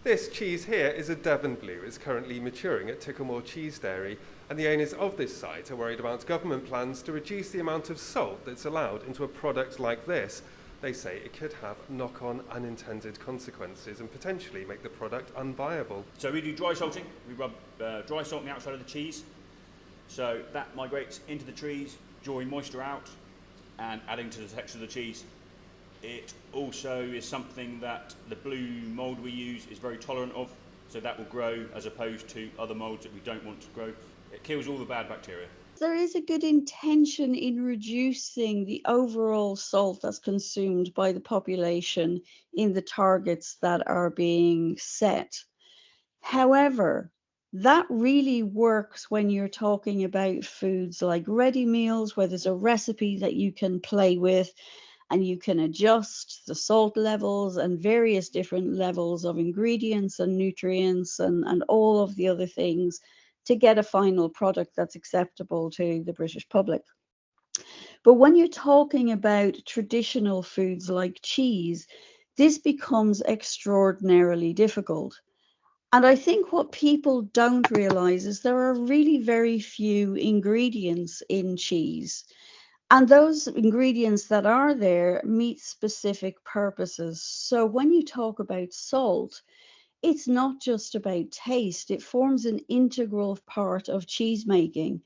This cheese here is a Devon Blue. It's currently maturing at Ticklemore Cheese Dairy, and the owners of this site are worried about government plans to reduce the amount of salt that's allowed into a product like this. They say it could have knock-on unintended consequences and potentially make the product unviable. So we do dry salting. We rub dry salt on the outside of the cheese. So that migrates into the trees, drawing moisture out and adding to the texture of the cheese. It also is something that the blue mould we use is very tolerant of, so that will grow as opposed to other moulds that we don't want to grow. It kills all the bad bacteria. There is a good intention in reducing the overall salt that's consumed by the population in the targets that are being set. However, that really works when you're talking about foods like ready meals, where there's a recipe that you can play with and you can adjust the salt levels and various different levels of ingredients and nutrients and all of the other things to get a final product that's acceptable to the British public. But when you're talking about traditional foods like cheese, this becomes extraordinarily difficult. And I think what people don't realize is there are really very few ingredients in cheese. And those ingredients that are there meet specific purposes. So when you talk about salt, it's not just about taste, it forms an integral part of cheese making.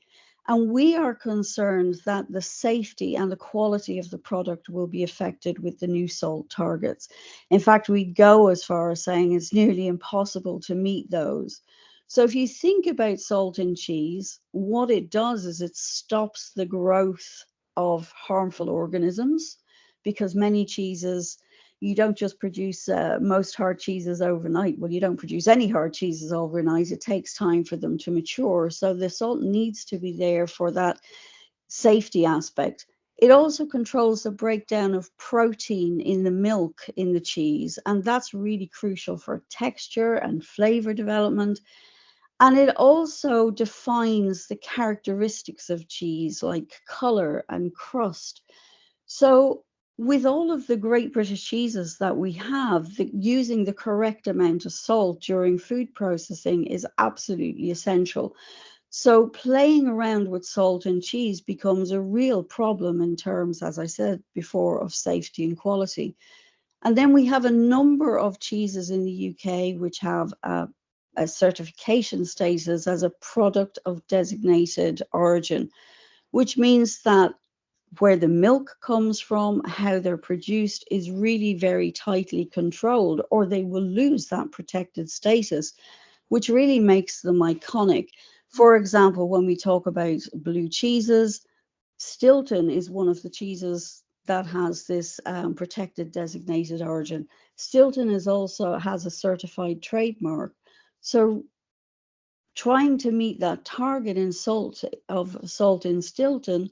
And we are concerned that the safety and the quality of the product will be affected with the new salt targets. In fact, we go as far as saying it's nearly impossible to meet those. So if you think about salt in cheese, what it does is it stops the growth of harmful organisms, because many cheeses, you don't just produce most hard cheeses overnight. Well, you don't produce any hard cheeses overnight. It takes time for them to mature. So the salt needs to be there for that safety aspect. It also controls the breakdown of protein in the milk in the cheese, and that's really crucial for texture and flavor development. And it also defines the characteristics of cheese, like color and crust. So with all of the great British cheeses that we have, using the correct amount of salt during food processing is absolutely essential. So playing around with salt in cheese becomes a real problem in terms, as I said before, of safety and quality. And then we have a number of cheeses in the UK which have a certification status as a product of designated origin, which means that where the milk comes from, how they're produced is really very tightly controlled, or they will lose that protected status, which really makes them iconic. For example, when we talk about blue cheeses, Stilton is one of the cheeses that has this protected designated origin. Stilton also has a certified trademark. So trying to meet that target in salt in Stilton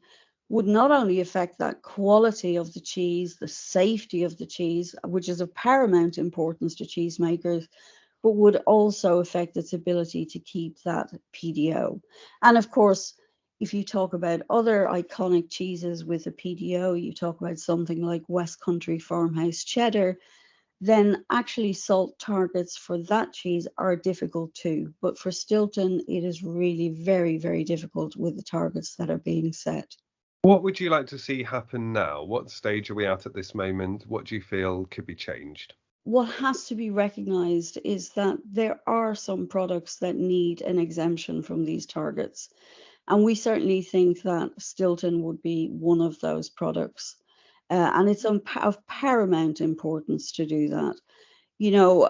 would not only affect that quality of the cheese, the safety of the cheese, which is of paramount importance to cheesemakers, but would also affect its ability to keep that PDO. And of course, if you talk about other iconic cheeses with a PDO, you talk about something like West Country Farmhouse Cheddar, then actually salt targets for that cheese are difficult too. But for Stilton, it is really very, very difficult with the targets that are being set. What would you like to see happen now? What stage are we at this moment? What do you feel could be changed? What has to be recognised is that there are some products that need an exemption from these targets. And we certainly think that Stilton would be one of those products. And it's of paramount importance to do that. You know,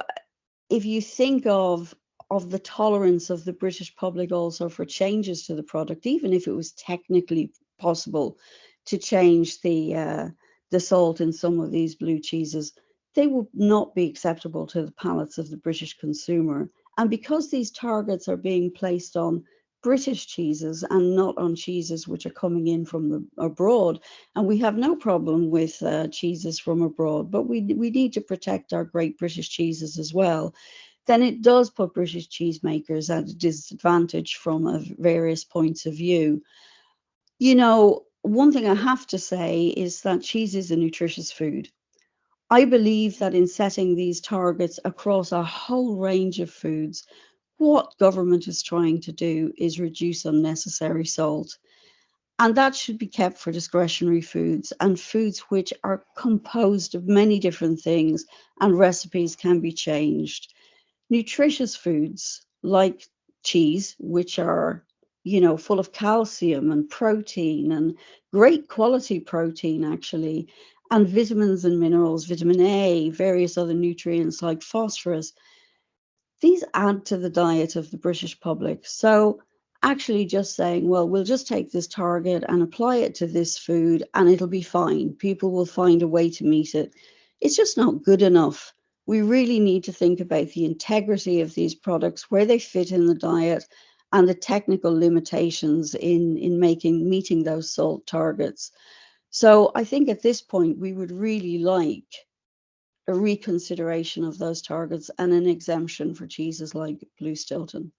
if you think of the tolerance of the British public also for changes to the product, even if it was technically possible to change the salt in some of these blue cheeses, they would not be acceptable to the palates of the British consumer. And because these targets are being placed on British cheeses and not on cheeses which are coming in from abroad, and we have no problem with cheeses from abroad, but we need to protect our great British cheeses as well, then it does put British cheesemakers at a disadvantage from various points of view. You know, one thing I have to say is that cheese is a nutritious food. I believe that in setting these targets across a whole range of foods, what government is trying to do is reduce unnecessary salt. And that should be kept for discretionary foods and foods which are composed of many different things and recipes can be changed. Nutritious foods like cheese, which are, full of calcium and protein and great quality protein actually, and vitamins and minerals, vitamin A, various other nutrients like phosphorus, these add to the diet of the British public. So actually just saying, well, we'll just take this target and apply it to this food and it'll be fine. People will find a way to meet it. It's just not good enough. We really need to think about the integrity of these products, where they fit in the diet, and the technical limitations in meeting those salt targets. So I think at this point we would really like a reconsideration of those targets and an exemption for cheeses like Blue Stilton.